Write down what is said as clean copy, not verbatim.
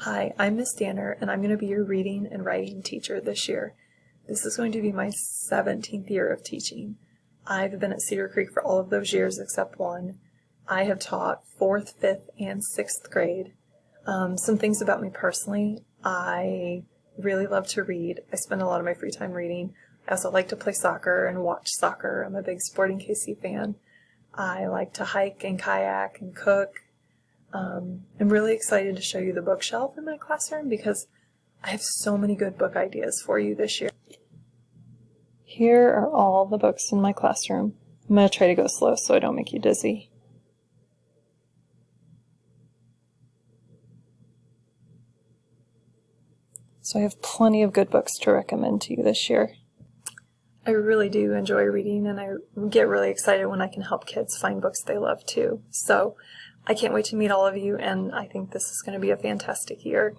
Hi, I'm Miss Danner, and I'm going to be your reading and writing teacher this year. This is going to be my 17th year of teaching. I've been at Cedar Creek for all of those years except one. I have taught 4th, 5th, and 6th grade. Some things about me personally: I really love to read. I spend a lot of my free time reading. I also like to play soccer and watch soccer. I'm a big Sporting KC fan. I like to hike and kayak and cook. I'm really excited to show you the bookshelf in my classroom because I have so many good book ideas for you this year. Here are all the books in my classroom. I'm going to try to go slow so I don't make you dizzy. So I have plenty of good books to recommend to you this year. I really do enjoy reading, and I get really excited when I can help kids find books they love too. So I can't wait to meet all of you, and I think this is going to be a fantastic year.